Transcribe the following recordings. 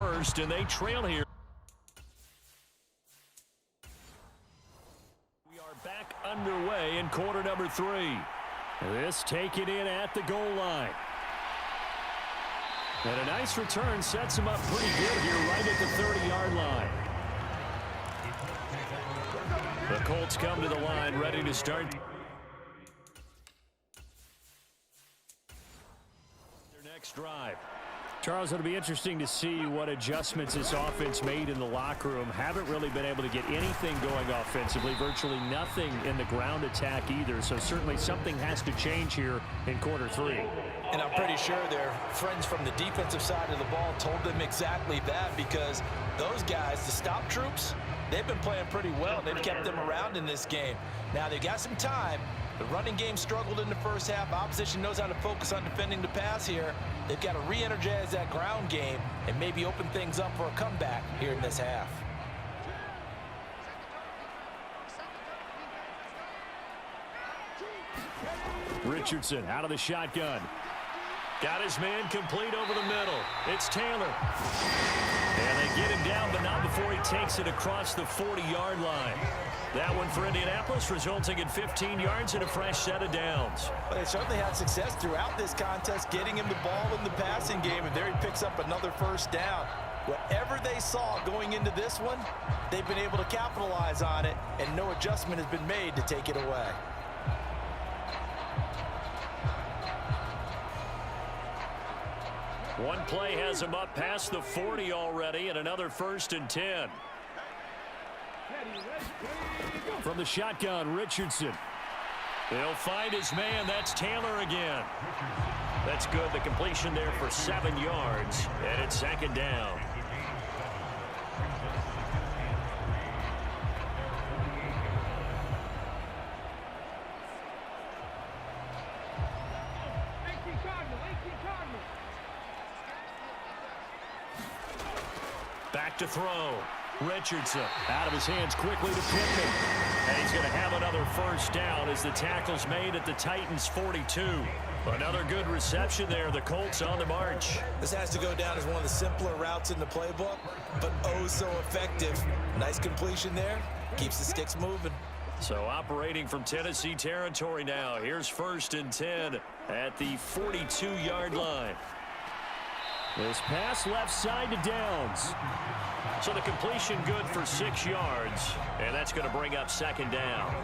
first, and they trail here. We are back underway in quarter number 3. This taken in at the goal line. And a nice return sets him up pretty good here right at the 30-yard line. The Colts come to the line ready to start their next drive. Charles, it'll be interesting to see what adjustments this offense made in the locker room. Haven't really been able to get anything going offensively, virtually nothing in the ground attack either. So certainly something has to change here in quarter 3. And I'm pretty sure their friends from the defensive side of the ball told them exactly that, because those guys, the stop troops, they've been playing pretty well. They've kept them around in this game. Now they've got some time. The running game struggled in the first half. Opposition knows how to focus on defending the pass here. They've got to re-energize that ground game and maybe open things up for a comeback here in this half. Richardson out of the shotgun. Got his man complete over the middle. It's Taylor. And they get him down, but not before he takes it across the 40-yard line. That one for Indianapolis, resulting in 15 yards and a fresh set of downs. But they certainly had success throughout this contest, getting him the ball in the passing game, and there he picks up another first down. Whatever they saw going into this one, they've been able to capitalize on it, and no adjustment has been made to take it away. One play has him up past the 40 already, and another 1st and 10. From the shotgun, Richardson. He'll find his man. That's Taylor again. That's good. The completion there for 7 yards, and it's 2nd down. Back to throw. Richardson out of his hands quickly to Pittman. And he's going to have another first down as the tackle's made at the Titans' 42. Another good reception there. The Colts on the march. This has to go down as one of the simpler routes in the playbook, but oh so effective. Nice completion there. Keeps the sticks moving. So operating from Tennessee territory now. Here's 1st and 10 at the 42-yard line. This pass left side to Downs. So the completion good for 6 yards, and that's going to bring up 2nd down.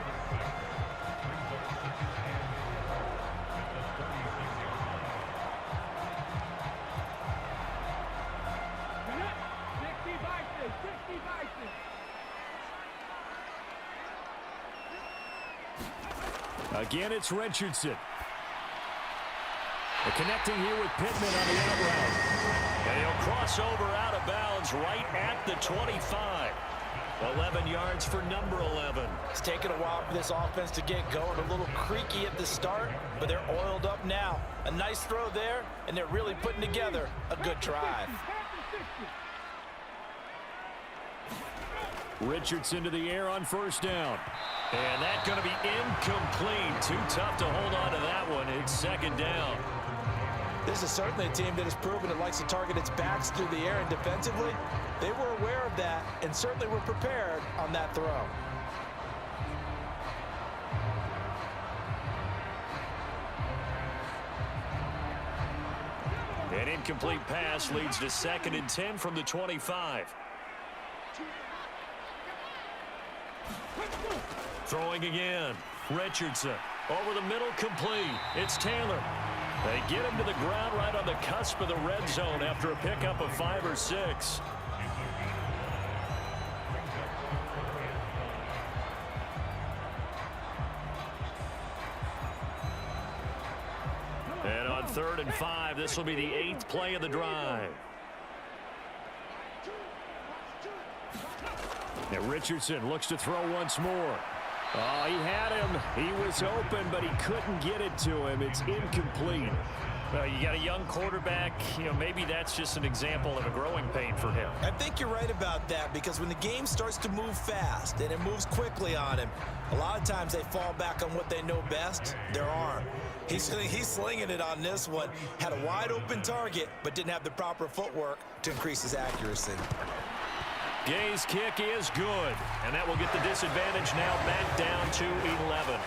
Again, it's Richardson. They're connecting here with Pittman on the out route. And he'll cross over out of bounds right at the 25. 11 yards for number 11. It's taken a while for this offense to get going. A little creaky at the start, but they're oiled up now. A nice throw there, and they're really putting together a good drive. Richardson to the air on 1st down. And that's going to be incomplete. Too tough to hold on to that one. It's 2nd down. This is certainly a team that has proven it likes to target its backs through the air, and defensively, they were aware of that and certainly were prepared on that throw. An incomplete pass leads to 2nd and 10 from the 25. Throwing again. Richardson over the middle, complete. It's Taylor. They get him to the ground right on the cusp of the red zone after a pickup of 5 or 6. And on 3rd and 5, this will be the 8th play of the drive. And Richardson looks to throw once more. Oh, he had him. He was open, but he couldn't get it to him. It's incomplete. Well, you got a young quarterback. Maybe that's just an example of a growing pain for him. I think you're right about that, because when the game starts to move fast and it moves quickly on him, a lot of times they fall back on what they know best, their arm. He's slinging it on this one. Had a wide open target, but didn't have the proper footwork to increase his accuracy. Gay's kick is good, and that will get the disadvantage now back down to 11.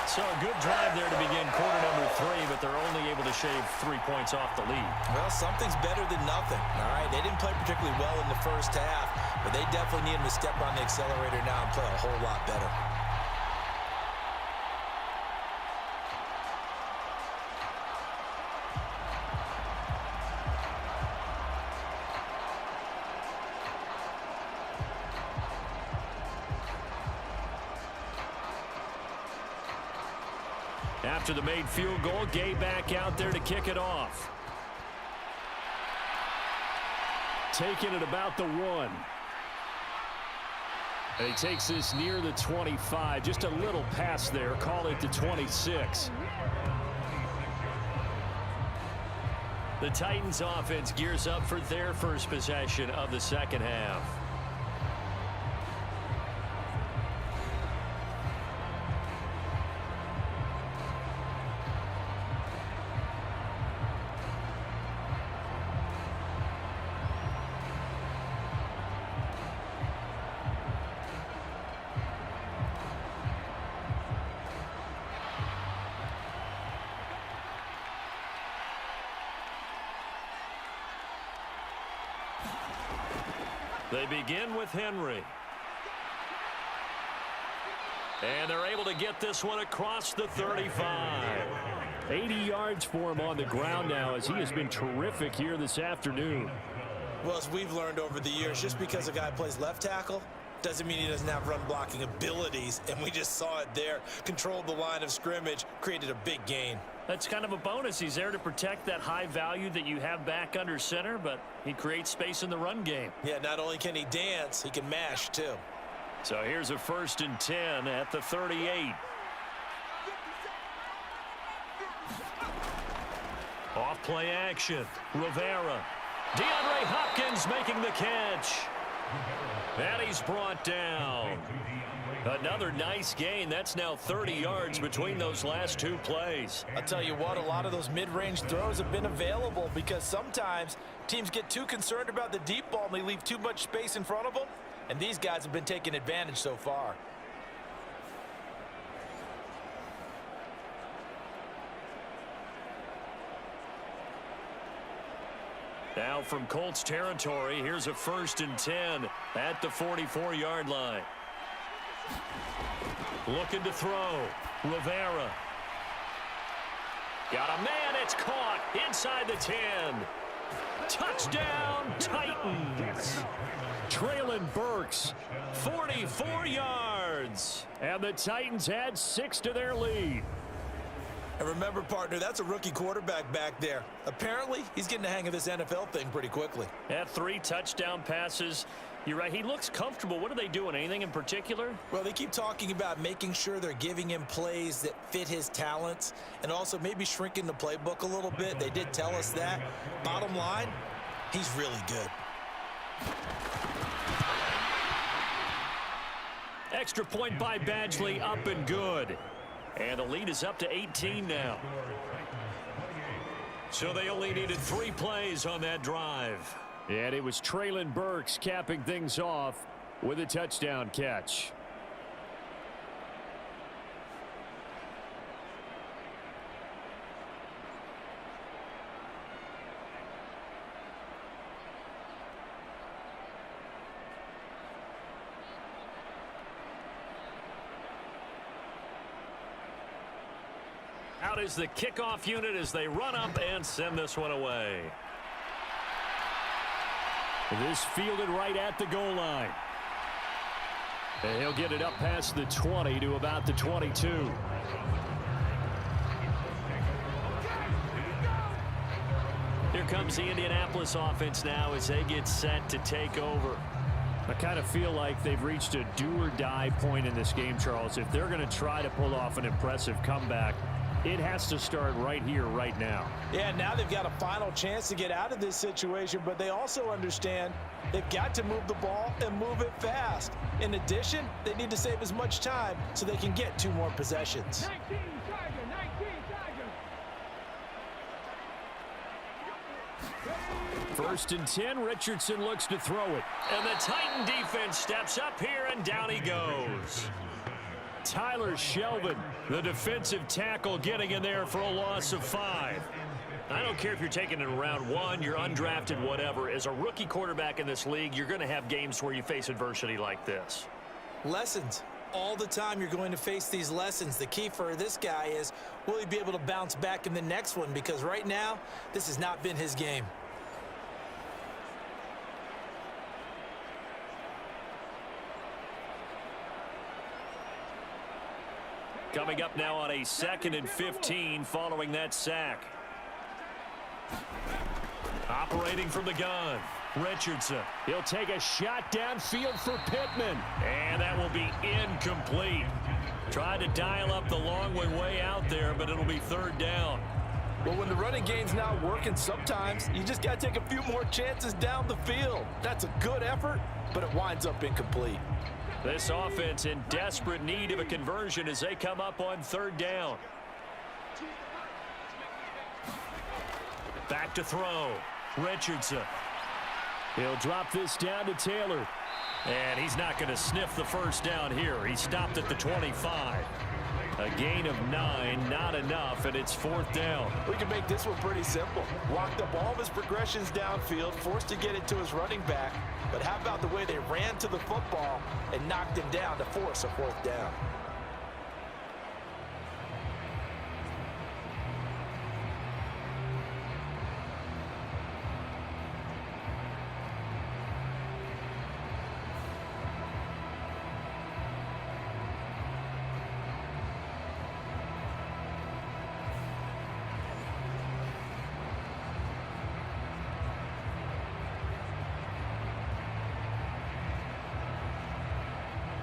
So a good drive there to begin quarter number 3, but they're only able to shave 3 points off the lead. Well, something's better than nothing. All right, they didn't play particularly well in the first half, but they definitely need him to step on the accelerator now and play a whole lot better. After the made field goal, Gay back out there to kick it off. Taking it about the 1. And he takes this near the 25. Just a little pass there. Call it the 26. The Titans offense gears up for their first possession of the second half. They begin with Henry. And they're able to get this one across the 35. 80 yards for him on the ground now, as he has been terrific here this afternoon. Well, as we've learned over the years, just because a guy plays left tackle doesn't mean he doesn't have run blocking abilities, and we just saw it there. Controlled the line of scrimmage, created a big gain. That's kind of a bonus. He's there to protect that high value that you have back under center, but he creates space in the run game. Yeah, not only can he dance, he can mash too. So here's a 1st and 10 at the 38. Off play action. Rivera. DeAndre Hopkins making the catch. And he's brought down. Another nice gain. That's now 30 yards between those last 2 plays. I'll tell you what, a lot of those mid-range throws have been available, because sometimes teams get too concerned about the deep ball and they leave too much space in front of them, and these guys have been taking advantage so far. Now from Colts territory, here's a 1st and 10 at the 44-yard line. Looking to throw. Rivera. Got a man. It's caught inside the 10. Touchdown, Titans. Traylon Burks, 44 yards. And the Titans add 6 to their lead. And remember, partner, that's a rookie quarterback back there. Apparently, he's getting the hang of this NFL thing pretty quickly. Had 3 touchdown passes. You're right, he looks comfortable. What are they doing? Anything in particular? Well, they keep talking about making sure they're giving him plays that fit his talents, and also maybe shrinking the playbook a little bit. They did tell us that. Bottom line, he's really good. Extra point by Badgley, up and good. And the lead is up to 18 now. So they only needed 3 plays on that drive. And it was Traylon Burks capping things off with a touchdown catch. Out is the kickoff unit as they run up and send this one away. This fielded right at the goal line. And he'll get it up past the 20 to about the 22. Here comes the Indianapolis offense now as they get set to take over. I kind of feel like they've reached a do-or-die point in this game, Charles. If they're going to try to pull off an impressive comeback, it has to start right here, right now. Yeah, now they've got a final chance to get out of this situation, but they also understand they've got to move the ball and move it fast. In addition, they need to save as much time so they can get 2 more possessions. 19 Charger, 19 Charger. First and 10, Richardson looks to throw it. And the Titan defense steps up here, and down he goes. Tyler Shelvin, the defensive tackle, getting in there for a loss of 5. I don't care if you're taking it in round 1, you're undrafted, whatever. As a rookie quarterback in this league, you're going to have games where you face adversity like this. Lessons. All the time you're going to face these lessons. The key for this guy is, will he be able to bounce back in the next one? Because right now, this has not been his game. Coming up now on a 2nd and 15 following that sack. Operating from the gun, Richardson. He'll take a shot downfield for Pittman. And that will be incomplete. Tried to dial up the long way out there, but it'll be 3rd down. Well, when the running game's not working, sometimes you just got to take a few more chances down the field. That's a good effort, but it winds up incomplete. This offense in desperate need of a conversion as they come up on 3rd down. Back to throw. Richardson. He'll drop this down to Taylor. And he's not going to sniff the 1st down here. He stopped at the 25. A gain of 9, not enough, and it's 4th down. We can make this one pretty simple. Walked up all of his progressions downfield, forced to get it to his running back. But how about the way they ran to the football and knocked him down to force a 4th down?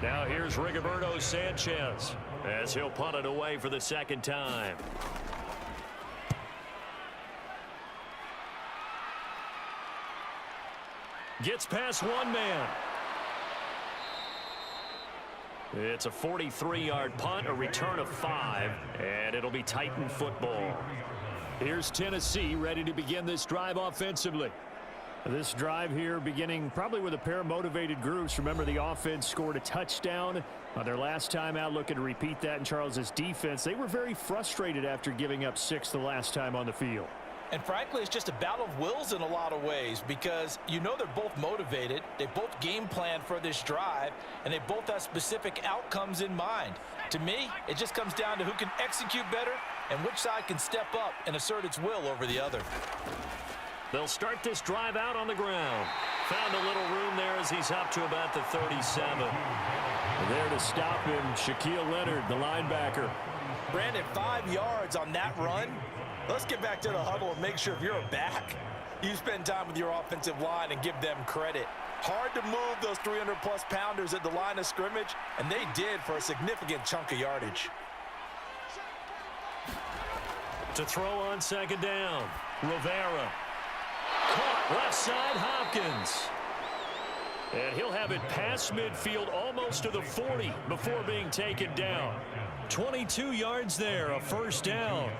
Now here's Rigoberto Sanchez as he'll punt it away for the 2nd time. Gets past one man. It's a 43-yard punt, a return of 5, and it'll be Titan football. Here's Tennessee ready to begin this drive offensively. This drive here beginning probably with a pair of motivated groups. Remember, the offense scored a touchdown on their last time out, looking to repeat that in Charles's defense. They were very frustrated after giving up 6 the last time on the field. And frankly, it's just a battle of wills in a lot of ways because you know they're both motivated. They both game plan for this drive, and they both have specific outcomes in mind. To me, it just comes down to who can execute better and which side can step up and assert its will over the other. They'll start this drive out on the ground. Found a little room there as he's up to about the 37. There to stop him, Shaquille Leonard, the linebacker. Brandon, 5 yards on that run. Let's get back to the huddle and make sure if you're a back, you spend time with your offensive line and give them credit. Hard to move those 300-plus pounders at the line of scrimmage, and they did for a significant chunk of yardage. To throw on 2nd down, Rivera. Caught left side, Hopkins. And he'll have it past midfield almost to the 40 before being taken down. 22 yards there, a 1st down.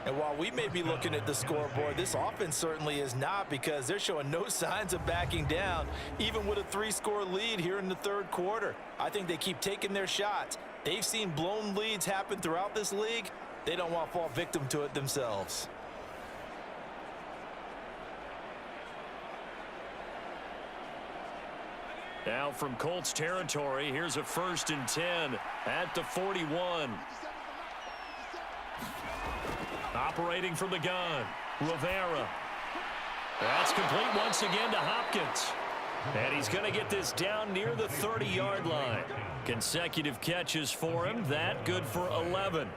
And while we may be looking at the scoreboard, this offense certainly is not because they're showing no signs of backing down, even with a 3-score lead here in the 3rd quarter. I think they keep taking their shots. They've seen blown leads happen throughout this league. They don't want to fall victim to it themselves. Now from Colts territory, here's a 1st and 10 at the 41. Operating from the gun, Rivera. That's complete once again to Hopkins. And he's going to get this down near the 30-yard line. Consecutive catches for him. That good for 11.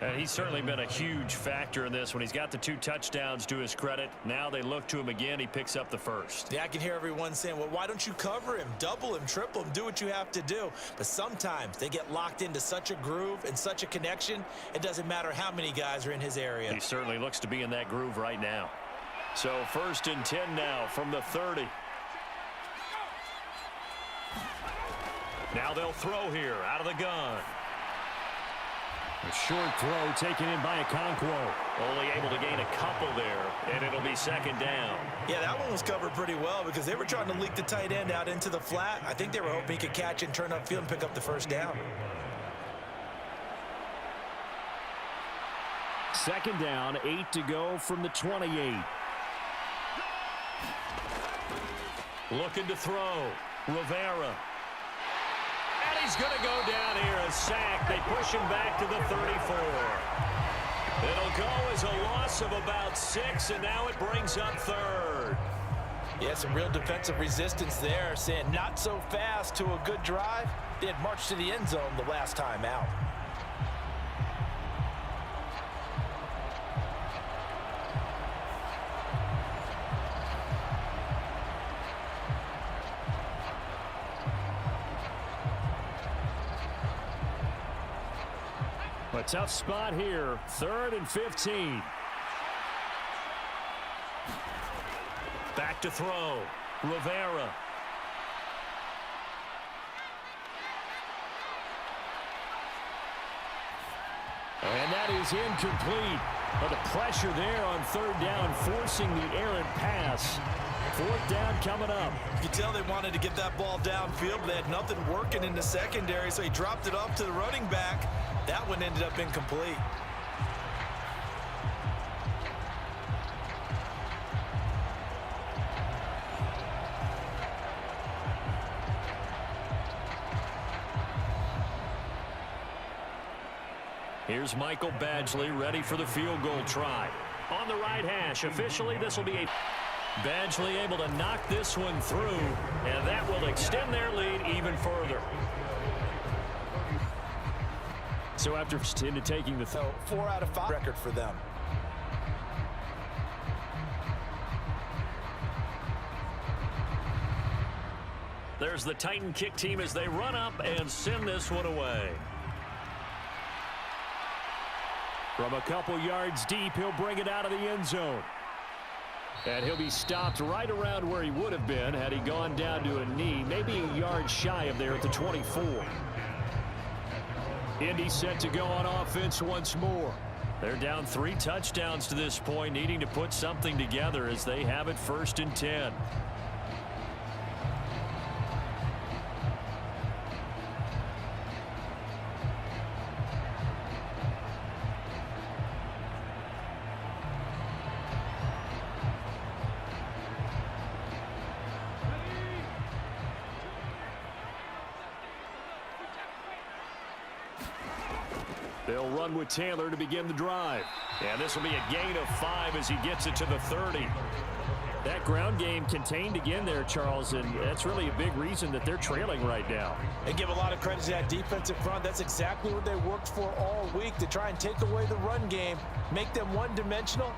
And he's certainly been a huge factor in this when he's got the 2 touchdowns to his credit. Now they look to him again. He picks up the first. Yeah, I can hear everyone saying, well, why don't you cover him, double him, triple him, do what you have to do. But sometimes they get locked into such a groove and such a connection, it doesn't matter how many guys are in his area. He certainly looks to be in that groove right now. So 1st and 10 now from the 30. Now they'll throw here out of the gun. A short throw taken in by Okonkwo. Only able to gain a couple there, and it'll be 2nd down. Yeah, that one was covered pretty well because they were trying to leak the tight end out into the flat. I think they were hoping he could catch and turn upfield and pick up the 1st down. 2nd down, 8 to go from the 28. Looking to throw. Rivera. And he's going to go down here, a sack. They push him back to the 34. It'll go as a loss of about 6, and now it brings up 3rd. Yeah, some real defensive resistance there, saying not so fast to a good drive. They had marched to the end zone the last time out. A tough spot here, 3rd and 15. Back to throw. Rivera. And that is incomplete. But the pressure there on 3rd down, forcing the errant pass. 4th down coming up. You can tell they wanted to get that ball downfield, but they had nothing working in the secondary, so he dropped it off to the running back. That one ended up incomplete. Here's Michael Badgley ready for the field goal try. On the right hash, officially this will be a... Badgley able to knock this one through, and that will extend their lead even further. So after into taking the... 4 out of 5 record for them. There's the Titan kick team as they run up and send this one away. From a couple yards deep, he'll bring it out of the end zone. And he'll be stopped right around where he would have been had he gone down to a knee, maybe a yard shy of there at the 24. Indy set to go on offense once more. They're down 3 touchdowns to this point, needing to put something together as they have it 1st and 10. They'll run with Taylor to begin the drive. And this will be a gain of 5 as he gets it to the 30. That ground game contained again there, Charles, and that's really a big reason that they're trailing right now. And give a lot of credit to that defensive front. That's exactly what they worked for all week, to try and take away the run game, make them one-dimensional.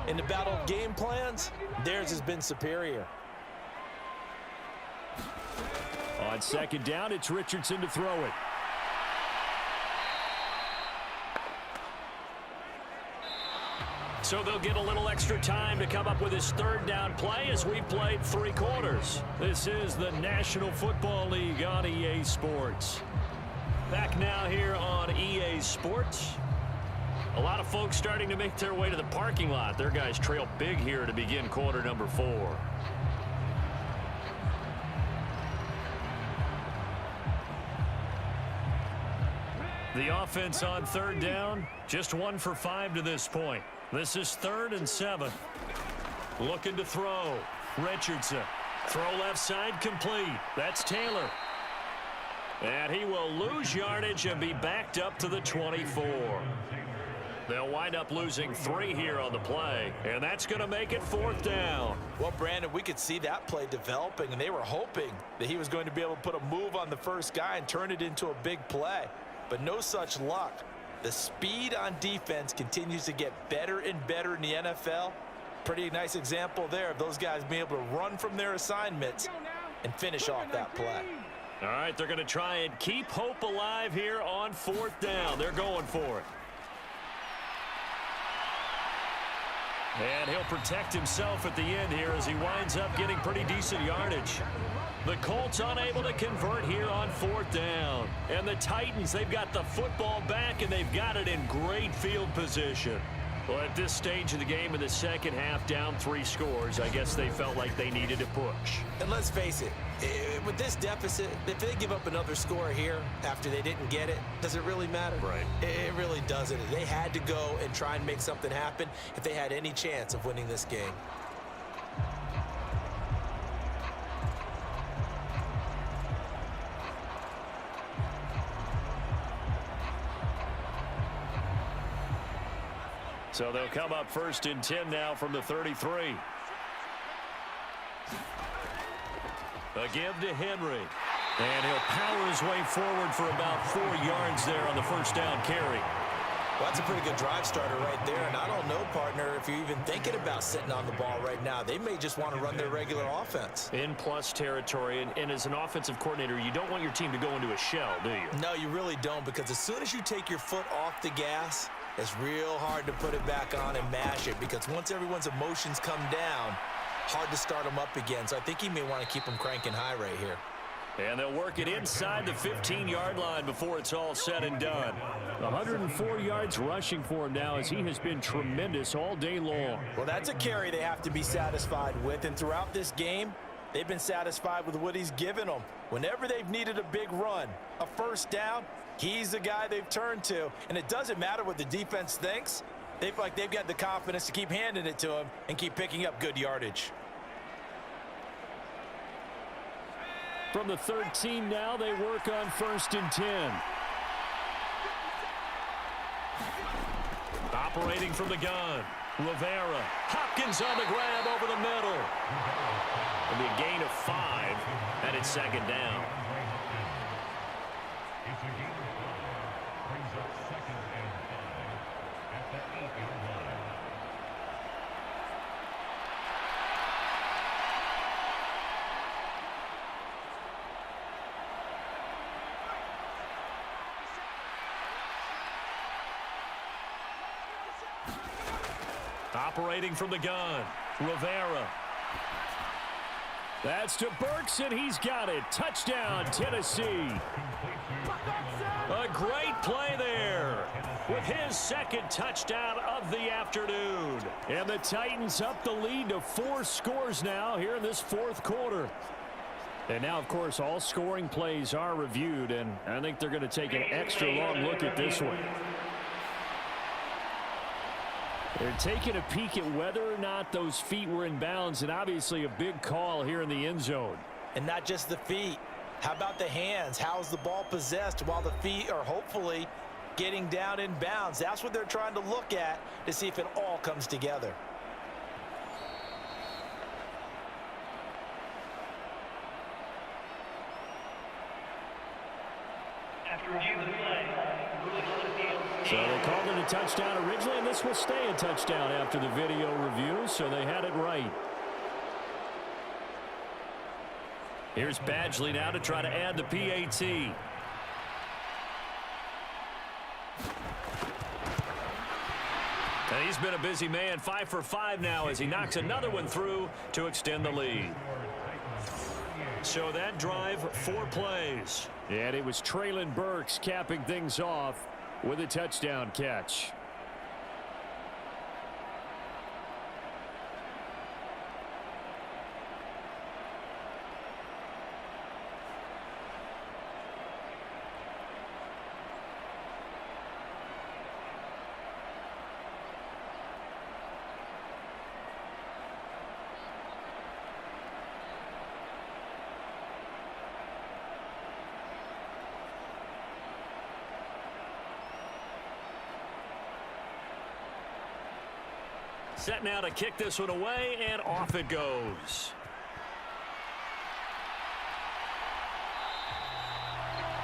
In the battle of game plans, theirs has been superior. On 2nd down, it's Richardson to throw it. So they'll get a little extra time to come up with his 3rd down play as we played 3 quarters. This is the National Football League on EA Sports. Back now here on EA Sports. A lot of folks starting to make their way to the parking lot. Their guys trail big here to begin quarter number 4. The offense on 3rd down, just 1 for 5 to this point. This is 3rd and 7. Looking to throw. Richardson. Throw left side complete. That's Taylor. And he will lose yardage and be backed up to the 24. They'll wind up losing 3 here on the play, and that's going to make it 4th down. Well, Brandon, we could see that play developing, and they were hoping that he was going to be able to put a move on the first guy and turn it into a big play. But no such luck. The speed on defense continues to get better and better in the NFL. Pretty nice example there of those guys being able to run from their assignments and finish off that play. All right, they're going to try and keep hope alive here on 4th down. They're going for it. And he'll protect himself at the end here as he winds up getting pretty decent yardage. The Colts unable to convert here on 4th down. And the Titans, they've got the football back, and they've got it in great field position. Well, at this stage of the game in the second half, down 3 scores, I guess they felt like they needed to push. And let's face it, with this deficit, if they give up another score here after they didn't get it, does it really matter? Right. It really doesn't. They had to go and try and make something happen if they had any chance of winning this game. So they'll come up 1st and 10 now from the 33. A give to Henry. And he'll power his way forward for about 4 yards there on the 1st down carry. Well, that's a pretty good drive starter right there. And I don't know, partner, if you're even thinking about sitting on the ball right now. They may just want to run their regular offense. In plus territory. And as an offensive coordinator, you don't want your team to go into a shell, do you? No, you really don't, because as soon as you take your foot off the gas, it's real hard to put it back on and mash it, because once everyone's emotions come down, hard to start them up again. So I think he may want to keep them cranking high right here. And they'll work it inside the 15-yard line before it's all said and done. 104 yards rushing for him now, as he has been tremendous all day long. Well, that's a carry they have to be satisfied with. And throughout this game, they've been satisfied with what he's given them. Whenever they've needed a big run, a 1st down, he's the guy they've turned to. And it doesn't matter what the defense thinks. They've got the confidence to keep handing it to him and keep picking up good yardage. From the 13 now, they work on 1st and 10. Operating from the gun, Rivera. Hopkins on the grab over the middle. It'll be a gain of 5, and it's 2nd down. Operating from the gun, Rivera. That's to Burks, and he's got it. Touchdown, Tennessee. A great play there with his 2nd touchdown of the afternoon. And the Titans up the lead to 4 scores now here in this 4th quarter. And now, of course, all scoring plays are reviewed, and I think they're going to take an extra long look at this one. They're taking a peek at whether or not those feet were in bounds, and obviously a big call here in the end zone. And not just the feet. How about the hands? How's the ball possessed while the feet are hopefully getting down in bounds? That's what they're trying to look at to see if it all comes together. After review of the play, so they called it a touchdown originally, and this will stay a touchdown after the video review, so they had it right. Here's Badgley now to try to add the PAT. And he's been a busy man, 5 for 5 now as he knocks another one through to extend the lead. So that drive, 4 plays. And it was Traylon Burks capping things off with a touchdown catch. Set now to kick this one away, and off it goes.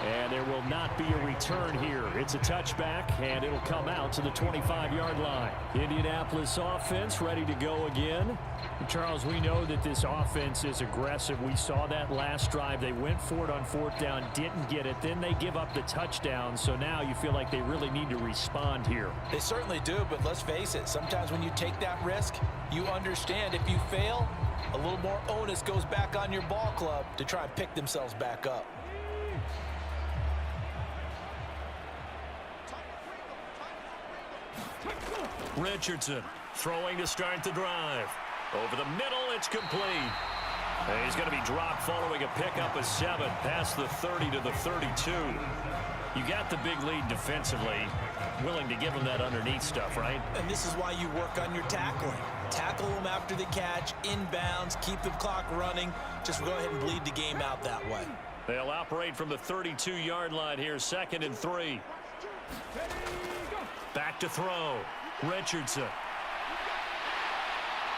And there will not be a return here. It's a touchback, and it'll come out to the 25-yard line. Indianapolis offense ready to go again. Charles, we know that this offense is aggressive. We saw that last drive. They went for it on fourth down, didn't get it. Then they give up the touchdown. So now you feel like they really need to respond here. They certainly do, but let's face it. Sometimes when you take that risk, you understand if you fail, a little more onus goes back on your ball club to try and pick themselves back up. Richardson throwing to start the drive. Over the middle, it's complete. And he's going to be dropped following a pickup of 7 past the 30 to the 32. You got the big lead defensively. Willing to give him that underneath stuff, right? And this is why you work on your tackling. Tackle them after the catch, inbounds, keep the clock running. Just go ahead and bleed the game out that way. They'll operate from the 32-yard line here, 2nd and 3. Back to throw. Richardson.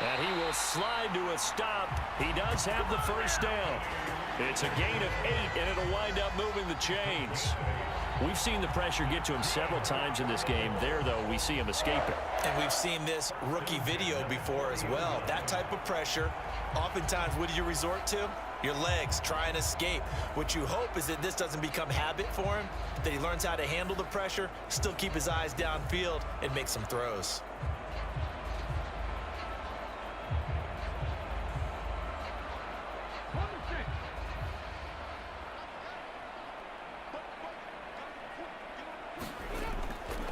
And he will slide to a stop. He does have the first down. It's a gain of 8, and it'll wind up moving the chains. We've seen the pressure get to him several times in this game. There, though, we see him escape it. And we've seen this rookie video before as well. That type of pressure, oftentimes, what do you resort to? Your legs, try and escape. What you hope is that this doesn't become habit for him, that he learns how to handle the pressure, still keep his eyes downfield, and make some throws.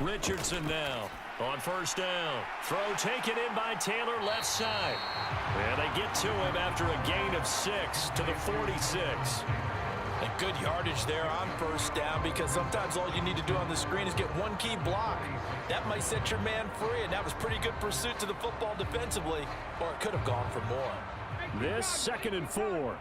Richardson now on first down. Throw taken in by Taylor, left side. And they get to him after a gain of 6 to the 46. And good yardage there on first down, because sometimes all you need to do on the screen is get one key block. That might set your man free, and that was pretty good pursuit to the football defensively, or it could have gone for more. This 2nd and 4.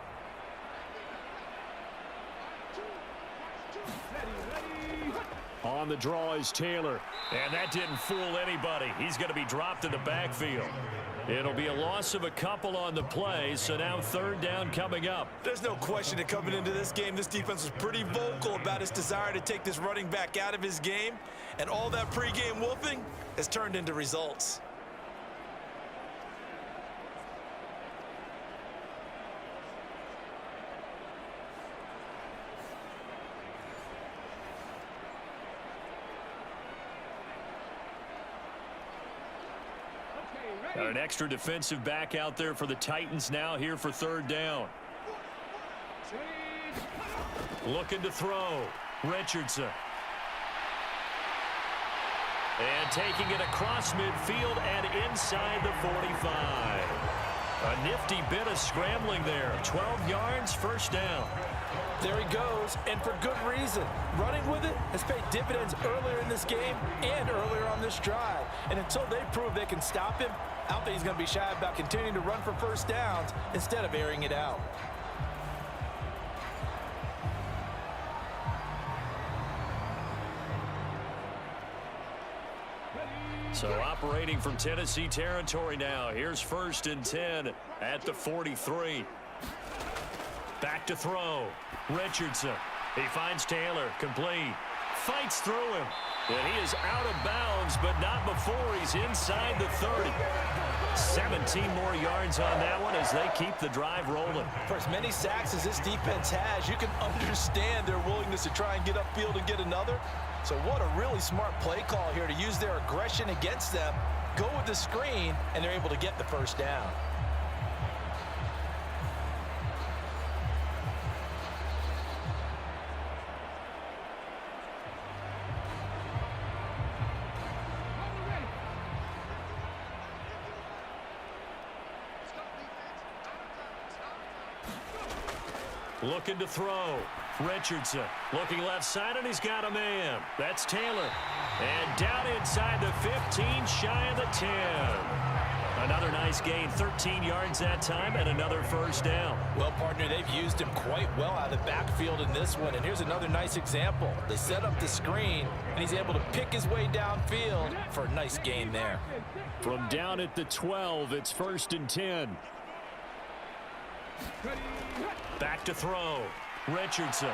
On the draw is Taylor, and that didn't fool anybody. He's going to be dropped in the backfield. It'll be a loss of a couple on the play, so now 3rd down coming up. There's no question that coming into this game, this defense was pretty vocal about its desire to take this running back out of his game, and all that pregame wolfing has turned into results. Got an extra defensive back out there for the Titans now here for 3rd down. Looking to throw. Richardson. And taking it across midfield and inside the 45. A nifty bit of scrambling there. 12 yards, 1st down. There he goes, and for good reason. Running with it has paid dividends earlier in this game and earlier on this drive. And until they prove they can stop him, I don't think he's going to be shy about continuing to run for first downs instead of airing it out. So operating from Tennessee territory now. Here's 1st and 10 at the 43. Back to throw. Richardson. He finds Taylor. Complete. Fights through him. And he is out of bounds, but not before he's inside the 30. 17 more yards on that one as they keep the drive rolling. For as many sacks as this defense has, you can understand their willingness to try and get upfield and get another. So what a really smart play call here to use their aggression against them, go with the screen, and they're able to get the first down. Looking to throw. Richardson looking left side, and he's got a man. That's Taylor. And down inside the 15, shy of the 10. Another nice gain, 13 yards that time, and another first down. Well, partner, they've used him quite well out of the backfield in this one. And here's another nice example. They set up the screen, and he's able to pick his way downfield for a nice gain there. From down at the 12, it's 1st and 10. Back to throw. Richardson.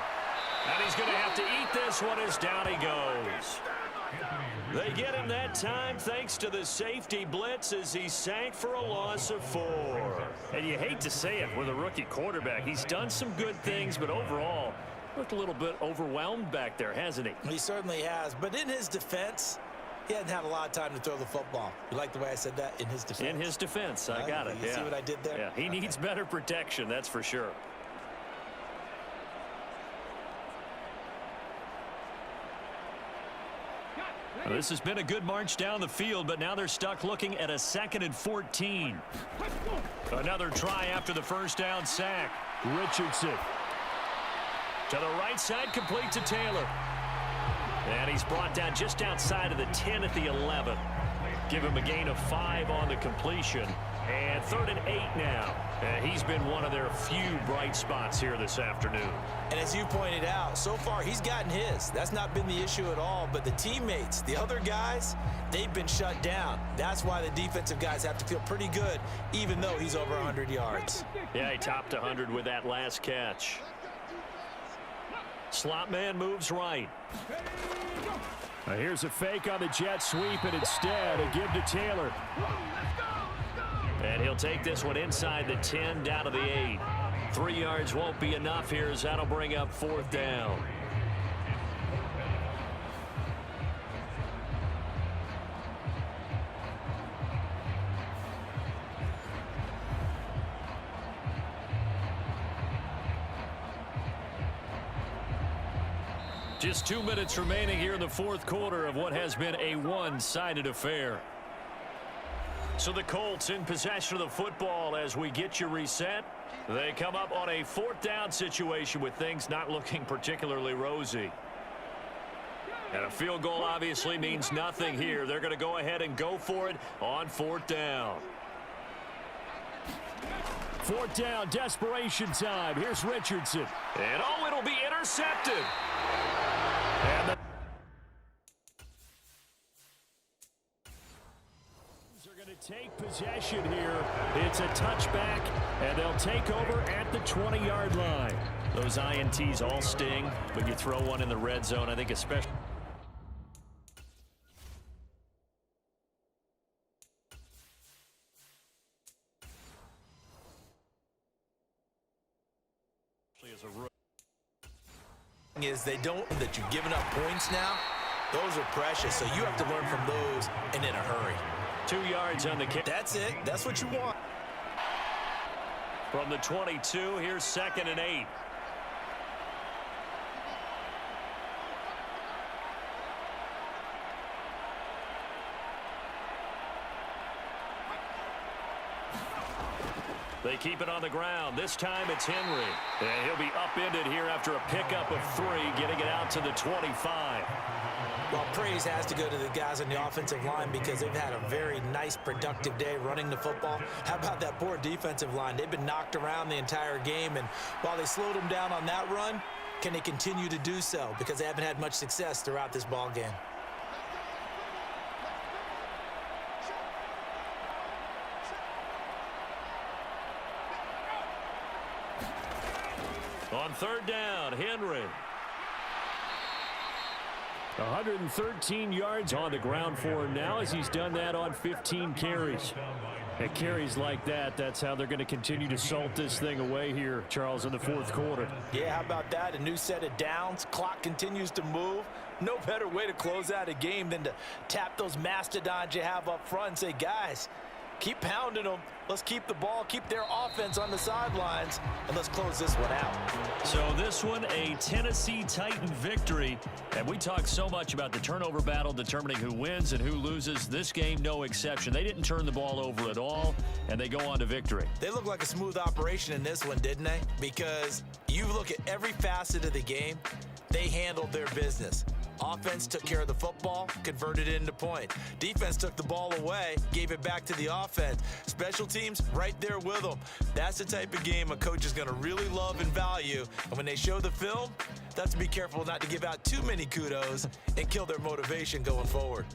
And he's going to have to eat this one as down he goes. They get him that time thanks to the safety blitz as he sank for a loss of 4. And you hate to say it with a rookie quarterback. He's done some good things, but overall, looked a little bit overwhelmed back there, hasn't he? He certainly has. But in his defense, he hadn't had a lot of time to throw the football. You like the way I said that? In his defense? In his defense. I got it. You see what I did there? Yeah, he needs better protection, that's for sure. Well, this has been a good march down the field, but now they're stuck looking at a 2nd and 14. Another try after the first down sack. Richardson. To the right side, complete to Taylor. And he's brought down just outside of the 10 at the 11. Give him a gain of 5 on the completion. And 3rd and 8 now. He's been one of their few bright spots here this afternoon. And as you pointed out, so far he's gotten his. That's not been the issue at all. But the teammates, the other guys, they've been shut down. That's why the defensive guys have to feel pretty good, even though he's over 100 yards. Yeah, he topped 100 with that last catch. Slot man moves right. Now here's a fake on the jet sweep, and instead a give to Taylor. And he'll take this one inside the 10 down to the 8. 3 yards won't be enough here as that'll bring up 4th down. Just 2 minutes remaining here in the 4th quarter of what has been a one-sided affair. So the Colts in possession of the football as we get you reset. They come up on a 4th down situation with things not looking particularly rosy. And a field goal obviously means nothing here. They're going to go ahead and go for it on 4th down. 4th down, desperation time. Here's Richardson. And oh, it'll be intercepted. And the take possession here. It's a touchback, and they'll take over at the 20-yard line. Those INTs all sting, but you throw one in the red zone, I think especially. As a rookie. Is they don't that you've given up points now. Those are precious, so you have to learn from those and in a hurry. 2 yards on the kick. That's it. That's what you want. From the 22, here's 2nd and 8. They keep it on the ground. This time it's Henry. And he'll be upended here after a pickup of 3, getting it out to the 25. Well, praise has to go to the guys on the offensive line because they've had a very nice, productive day running the football. How about that poor defensive line? They've been knocked around the entire game, and while they slowed them down on that run, can they continue to do so? Because they haven't had much success throughout this ball game. On 3rd down, Henry. 113 yards on the ground for him now as he's done that on 15 carries. And carries like that, that's how they're going to continue to salt this thing away here, Charles, in the 4th quarter. Yeah, how about that? A new set of downs. Clock continues to move. No better way to close out a game than to tap those mastodons you have up front and say, guys, keep pounding them. Let's keep the ball, keep their offense on the sidelines, and let's close this one out. So this one, a Tennessee Titan victory. And we talk so much about the turnover battle determining who wins and who loses. This game, no exception. They didn't turn the ball over at all, and they go on to victory. They look like a smooth operation in this one, didn't they? Because you look at every facet of the game, they handled their business. Offense took care of the football, converted it into point. Defense took the ball away, gave it back to the offense. Special teams, right there with them. That's the type of game a coach is going to really love and value. And when they show the film, they have to be careful not to give out too many kudos and kill their motivation going forward.